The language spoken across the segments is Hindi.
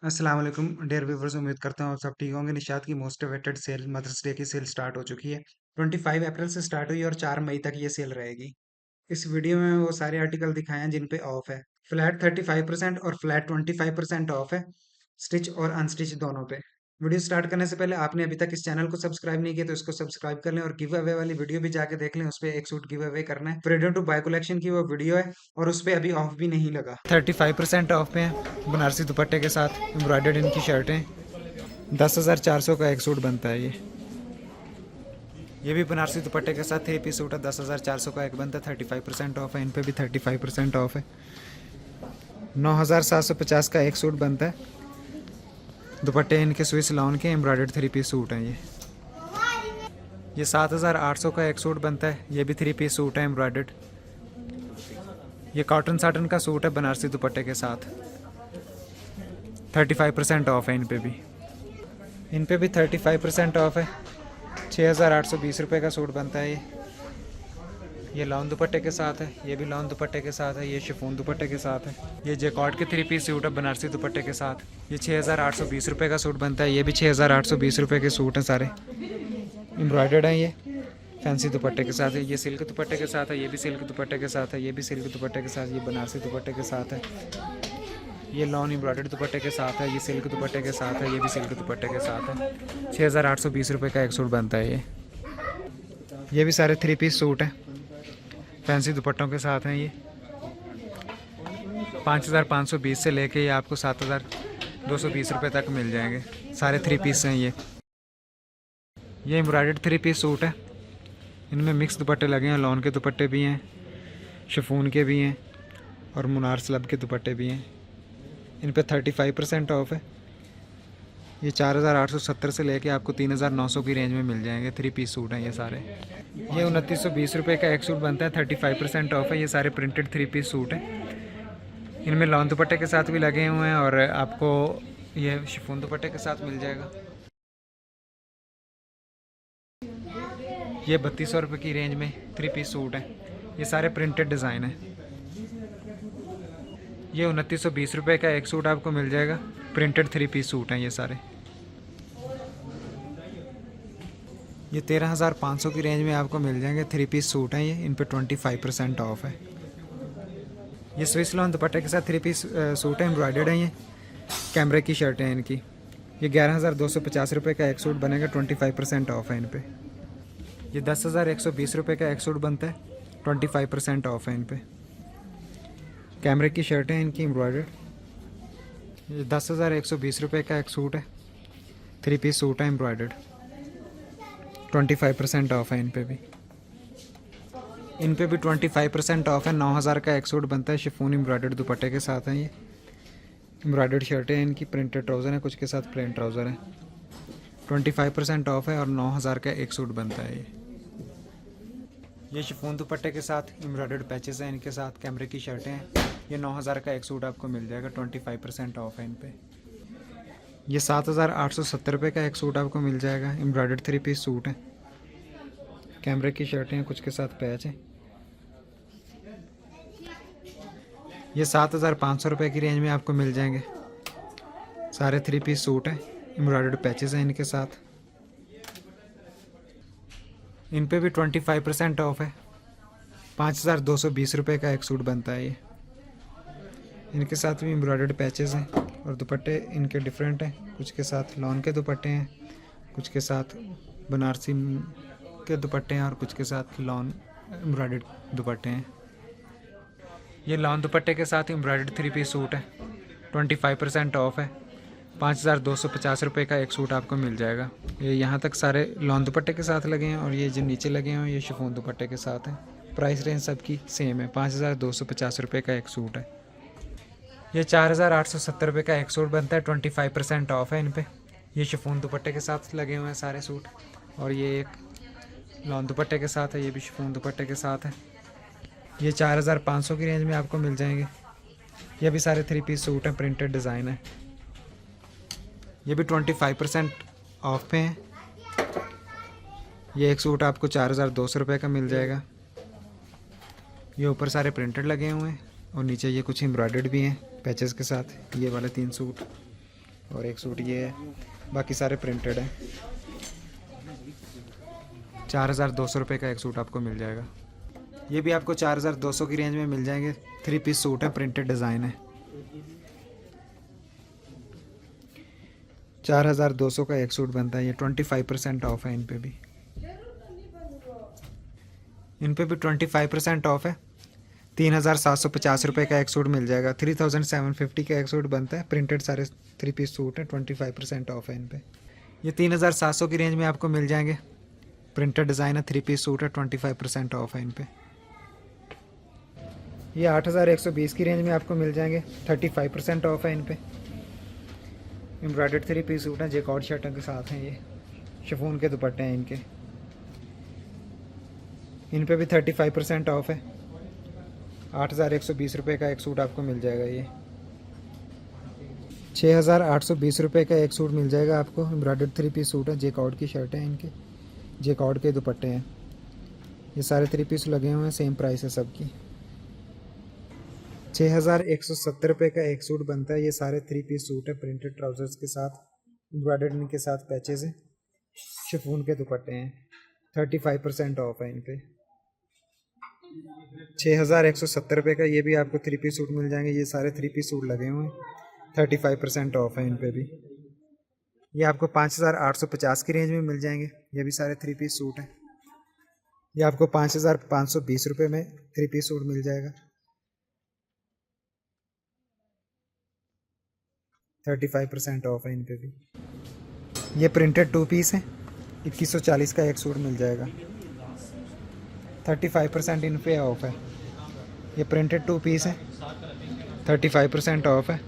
अस्सलाम वालेकुम डियर व्यूवर्स, उम्मीद करता हूँ आप सब ठीक होंगे। निशात की most awaited sale mother's day की सेल स्टार्ट हो चुकी है। 25 अप्रैल से स्टार्ट हुई और 4 मई तक ये सेल रहेगी। इस वीडियो में वो सारे आर्टिकल दिखाए हैं जिन पे ऑफ है। फ्लैट 35% और फ्लैट 25% ऑफ है, स्टिच और अनस्टिच दोनों पे। वीडियो स्टार्ट करने से पहले आपने अभी तक इस चैनल को सब्सक्राइब नहीं किया तो इसको सब्सक्राइब कर लें और गिव अवे वाली वीडियो भी जाके देख लें। उस पर एक सूट गिव अवे करना है। फ्रीडम टू बाय कलेक्शन की वो वीडियो है और उस पर अभी ऑफ भी नहीं लगा। 35% ऑफ पे है। बनारसी दुपट्टे के साथ एम्ब्रॉयडर्ड इनकी शर्टें 10,400 का एक सूट बनता है। ये भी बनारसी दुपट्टे के साथ 3 पीस सूट है। 10,400 का एक बनता है। 35% ऑफ है। इन पे भी 35% ऑफ है। 9,750 का एक सूट बनता है। दुपट्टे इनके स्विस लॉन के एम्ब्रॉयडर्ड 3 पीस सूट हैं। ये 7,800 का एक सूट बनता है। ये भी 3 पीस सूट है एम्ब्रॉयडर्ड। ये कॉटन साटन का सूट है बनारसी दुपट्टे के साथ। 35% ऑफ है। इन पे भी 35% ऑफ है। 6,820 रुपये का सूट बनता है। ये लॉन दुपट्टे के साथ है। ये भी लॉन दुपट्टे के साथ है। ये शिफॉन दुपट्टे के साथ है। ये जैकॉर्ड के 3 पीस सूट है बनारसी दुपट्टे के साथ। ये 6,820 रुपये का सूट बनता है। ये भी 6,820 रुपये के सूट हैं सारे। एम्ब्रॉयडर्ड हैं ये फैंसी दुपट्टे के साथ है। ये सिल्क दुपट्टे के साथ है। ये भी सिल्क दुपट्टे के साथ है। ये भी सिल्क दुपट्टे के साथ। ये बनारसी दुपट्टे के साथ है। ये लॉन एम्ब्रॉयडर्ड दुपट्टे के साथ है। ये सिल्क दुपट्टे के साथ है। ये भी सिल्क दुपट्टे के साथ है। 6,820 रुपये का एक सूट बनता है। ये भी सारे 3 पीस सूट हैं फैंसी दुपट्टों के साथ हैं। ये 5,520 से लेके ये आपको 7,220 रुपये तक मिल जाएंगे। सारे 3 पीस हैं ये एम्ब्रॉयडर्ड 3 पीस सूट है। इनमें मिक्स दुपट्टे लगे हैं। लॉन के दुपट्टे भी हैं, शिफॉन के भी हैं और मुनार स्लब के दुपट्टे भी हैं। इन पे 35% ऑफ है। ये 4,870 से लेके आपको 3,900 की रेंज में मिल जाएंगे। 3 पीस सूट हैं ये सारे। ये 2,920 रुपये का एक सूट बनता है। 35% ऑफ है। ये सारे प्रिंटेड 3 पीस सूट हैं। इनमें लॉन दुपट्टे के साथ भी लगे हुए हैं और आपको ये शिफॉन दुपट्टे के साथ मिल जाएगा। ये 3,200 रुपये की रेंज में 3 पीस सूट हैं। ये सारे प्रिंटेड डिज़ाइन हैं। ये 2,920 रुपये का एक सूट आपको मिल जाएगा। प्रिंटेड 3 पीस सूट हैं ये सारे। ये 13,500 की रेंज में आपको मिल जाएंगे। 3 पीस सूट हैं ये। इन पे 25% ऑफ है। ये स्विस लॉन दुपट्टे के साथ 3 पीस सूट है। एम्ब्रॉयडर्ड हैं ये। कैमरे की शर्टें हैं इनकी। ये 11,250 रुपये का एक सूट बनेगा। 25% ऑफ है इन पे। ये 10,120 रुपये का एक सूट बनता है। 25% ऑफ है इन पे। कैमरे की शर्टें हैं इनकी एम्ब्रॉयडर्ड। ये 10,120 रुपये का एक सूट है। 3 पीस सूट है एम्ब्रॉयडर्ड। 25% ऑफ है इन पे भी। 25% ऑफ है। 9,000 का एक सूट बनता है। शिफॉन एम्ब्रॉयडर्ड दुपट्टे के साथ हैं ये। एम्ब्रॉयडर्ड शर्टें हैं इनकी। प्रिंटेड ट्राउज़र हैं, कुछ के साथ प्लेन ट्राउज़र हैं। 25% ऑफ है और 9,000 का एक सूट बनता है ये शिफॉन दुपट्टे के साथ एम्ब्रॉयडर्ड पैचेस हैं इनके साथ। कैमरे की शर्टें हैं। ये 9,000 का एक सूट आपको मिल जाएगा। 25% ऑफ है इन पे। ये 7,870 रुपये का एक सूट आपको मिल जाएगा। एम्ब्रॉयडर्ड 3 पीस सूट है। कैमरे की शर्टें हैं, कुछ के साथ पैच हैं। ये 7,500 रुपये की रेंज में आपको मिल जाएंगे। सारे 3 पीस सूट हैं। एम्ब्रॉयडर्ड पैचेस हैं इनके साथ। इन पे भी 25% ऑफ है। 5,220 रुपये का एक सूट बनता है ये। इनके साथ भी एम्ब्रॉयडर्ड पैचेस हैं और दुपट्टे इनके डिफरेंट हैं। कुछ के साथ लॉन के दुपट्टे हैं, कुछ के साथ बनारसी के दुपट्टे हैं और कुछ के साथ लॉन एम्ब्रॉयडर्ड दुपट्टे हैं। ये लॉन दुपट्टे के साथ एम्ब्रॉयडर्ड 3 पीस सूट है। 25% ऑफ है। 5,250 रुपये का एक सूट आपको मिल जाएगा। ये यहाँ तक सारे लॉन दुपट्टे के साथ लगे हैं और ये जो नीचे लगे हैं ये शिफॉन दुपट्टे के साथ हैं। प्राइस रेंज सबकी सेम है। 5,250 रुपये का एक सूट है। ये 4,870 रुपये का एक सूट बनता है। 25% ऑफ है इन पे। ये शिफॉन दुपट्टे के साथ लगे हुए हैं सारे सूट और ये एक लॉन दुपट्टे के साथ है। ये भी शिफॉन दुपट्टे के साथ है। ये 4,500 की रेंज में आपको मिल जाएंगे। ये भी सारे 3 पीस सूट हैं, प्रिंटेड डिज़ाइन है। ये भी 25% ऑफ पे हैं। ये एक सूट आपको 4,200 रुपये का मिल जाएगा। ये ऊपर सारे प्रिंटेड लगे हुए हैं और नीचे ये कुछ एम्ब्रॉयडर्ड भी हैं पैचेस के साथ। ये वाले 3 सूट और एक सूट ये है, बाकी सारे प्रिंटेड हैं। 4,200 रुपये का एक सूट आपको मिल जाएगा। ये भी आपको 4,200 की रेंज में मिल जाएंगे। 3 पीस सूट है, प्रिंटेड डिज़ाइन है। 4,200 का एक सूट बनता है। ये 25% ऑफ है। इन पे भी 25% ऑफ है। 3,750 रुपये का एक सूट मिल जाएगा। 3,750 का एक सूट बनता है। प्रिंटेड सारे 3 पीस सूट है। 25% ऑफ है इन पे। ये 3,700 की रेंज में आपको मिल जाएंगे। प्रिंटेड डिज़ाइन है, 3 पीस सूट है। 25% ऑफ है इन पे। ये 8,120 की रेंज में आपको मिल जाएंगे। 35% ऑफ है इन पे। एम्ब्रॉयडर्ड 3 पीस सूट हैं, जैकॉर्ड शर्टों के साथ हैं। ये शिफॉन के दुपट्टे हैं इनके। इन पे भी 35% ऑफ है। 8,120 रुपये का एक सूट आपको मिल जाएगा। ये 6,820 रुपये का एक सूट मिल जाएगा आपको। एम्ब्रॉयडर्ड 3 पीस सूट है, जैकॉर्ड की शर्ट है इनके, जैकॉर्ड के दुपट्टे हैं। ये सारे 3 पीस लगे हुए हैं, सेम प्राइस है सबकी। 6,170 रुपये का एक सूट बनता है। ये सारे 3 पीस सूट है, प्रिंटेड ट्राउजर्स के साथ, एम्ब्रॉयडर्ड इनके साथ पैचेज हैं, शिफॉन के दुपट्टे हैं। 35% ऑफ है इन पे। 6,170 रुपये का ये भी आपको 3 पीस सूट मिल जाएंगे। ये सारे 3 पीस सूट लगे हुए हैं। 35% ऑफ है इन पे भी। ये आपको 5,850 की रेंज में मिल जाएंगे। ये भी सारे 3 पीस सूट हैं। ये आपको 5,520 रुपये में 3 पीस सूट मिल जाएगा। 35% ऑफ है इन पे भी। ये प्रिंटेड 2 पीस है, 2140 का एक सूट मिल जाएगा। 35% इन पे ऑफ है। ये प्रिंटेड 2 पीस है, 35% ऑफ है।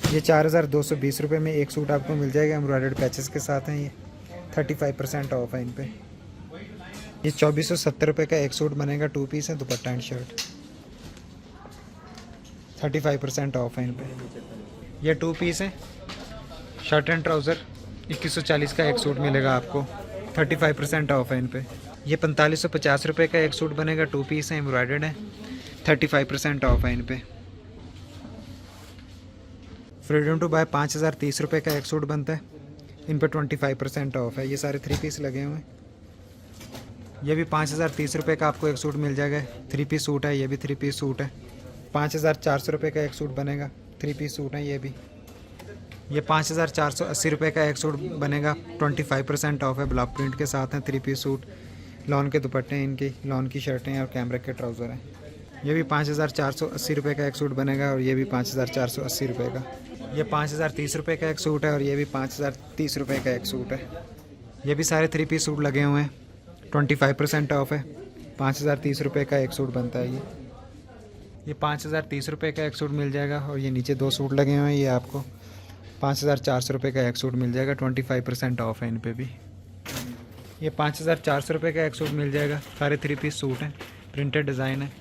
ये 4,220 रुपये में एक सूट आपको मिल जाएगा। एम्ब्रॉयडर्ड पैचेस के साथ हैं ये। 35% ऑफ है इन पे। ये 2,470 रुपये का एक सूट बनेगा। 2 पीस है, दुपट्टा एंड शर्ट। 35% ऑफ है इन पे। ये 2 पीस है, शर्ट एंड ट्राउज़र, 2140 का एक सूट मिलेगा आपको। 35% ऑफ है इन पे। ये 4,550 रुपये का एक सूट बनेगा। 2 पीस है, एम्ब्रॉयडर्ड है। 35% ऑफ है इन पे। फ्रीडम टू बाय 5,030 रुपये का एक सूट बनता है। इन पे 25% ऑफ है। ये सारे 3 पीस लगे हुए हैं। ये भी 5,030 रुपये का आपको एक सूट मिल जाएगा। 3 पीस सूट है, ये भी 3 पीस सूट है। 5,400 रुपये का एक सूट बनेगा। 3 पीस सूट है ये भी। ये 5,480 रुपये का एक सूट बनेगा। 25% ऑफ है, ब्लॉक प्रिंट के साथ हैं। 3 पीस सूट, लॉन के दुपट्टे हैं इनके, लॉन की शर्टें हैं और कैमरे के ट्राउज़र हैं। ये भी 5,480 रुपये का एक सूट बनेगा और ये भी 5,480 रुपये का। ये 5,030 रुपये का एक सूट है और ये भी 5,030 रुपये का एक सूट है। ये भी सारे 3 पीस सूट लगे हुए हैं। 25% ऑफ है। 5,030 रुपये का एक सूट बनता है ये 5,030 रुपये का एक सूट मिल जाएगा। और ये नीचे 2 सूट लगे हुए हैं, ये आपको 5,400 रुपये का एक सूट मिल जाएगा। 25% ऑफ है इन पे भी। ये 5,400 रुपये का एक सूट मिल जाएगा। सारे 3 पीस सूट हैं, प्रिंटेड डिज़ाइन है।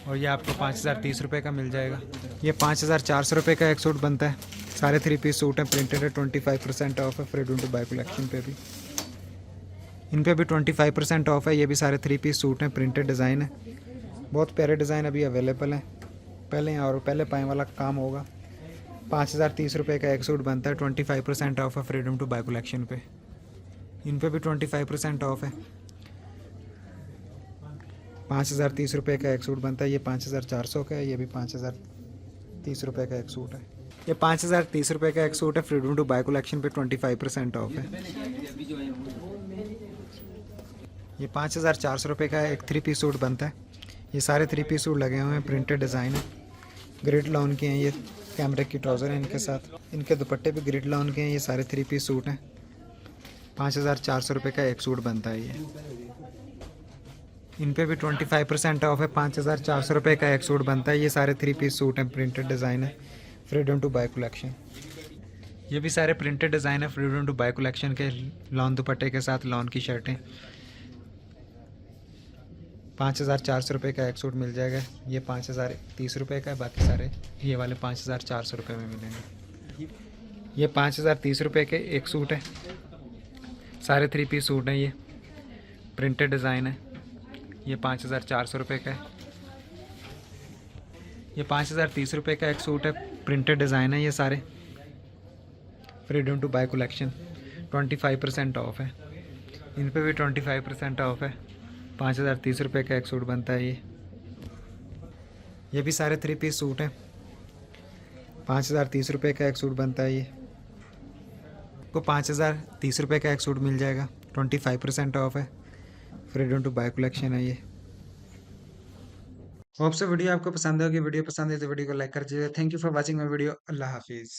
और ये आपको 5,030 रुपये का मिल जाएगा। ये 5,400 रुपये का एक सूट बनता है। सारे 3 पीस सूट हैं, प्रिंटेड है। 25% ऑफ है फ्रीडम टू बाय कलेक्शन पे भी। इन पे भी 25% ऑफ है। ये भी सारे 3 पीस सूट हैं, प्रिंटेड डिज़ाइन है। बहुत प्यारे डिज़ाइन अभी अवेलेबल हैं। पहले पाए वाला काम होगा। 5,030 रुपये का एक सूट बनता है। 25% ऑफ है फ्रीडम टू बाय कलेक्शन पे। इन पे भी 25% ऑफ है। 5,030 रुपये का एक सूट बनता है। ये 5,400 का है। ये भी 5,030 रुपये का एक सूट है। ये 5,030 रुपये का एक सूट है। फ्रीडम टू बाय कलेक्शन पे 25% ऑफ है। ये 5,400 रुपये का एक 3 पीस सूट बनता है। ये सारे 3 पीस सूट लगे हुए हैं, प्रिंटेड डिज़ाइन है। ग्रिड लॉन के हैं ये, कैमरे की ट्राउज़र है इनके साथ। इनके दुपट्टे भी ग्रिड लॉन के हैं। ये सारे 3 पीस सूट हैं। 5,400 रुपये का एक सूट बनता है ये। इन पे भी 25% ऑफ है। 5,400 रुपये का एक सूट बनता है। ये सारे 3 पीस सूट हैं, प्रिंटेड डिज़ाइन है। Freedom to buy collection. ये भी सारे प्रिंटेड डिज़ाइन है, फ्रीडम टू बाय कलेक्शन के। लॉन दुपट्टे के साथ, लॉन की शर्टें। 5,400 रुपये का एक सूट मिल जाएगा। ये 5,030 रुपये का है। बाकी सारे ये वाले 5,400 रुपये में मिलेंगे। ये 5,030 रुपये के एक सूट है। सारे 3 पीस सूट हैं ये, प्रिंटेड डिज़ाइन है। ये 5,400 रुपये का है। ये 5,030 रुपये का एक सूट है, प्रिंटेड डिज़ाइन है ये सारे। Freedom to buy collection 25% off है। इन पे भी 25% ऑफ है। 5,030 रुपये का एक सूट बनता है ये भी सारे 3 पीस सूट हैं। 5,030 रुपये का एक सूट बनता है ये। आपको 5,030 रुपये का एक सूट मिल जाएगा। 25% ऑफ है। फ्रीडम टू बाय कलेक्शन है ये। होप से वीडियो आपको पसंद होगी। वीडियो पसंद है तो वीडियो को लाइक कर दीजिए। Thank you for watching my video. अल्लाह हाफिज़।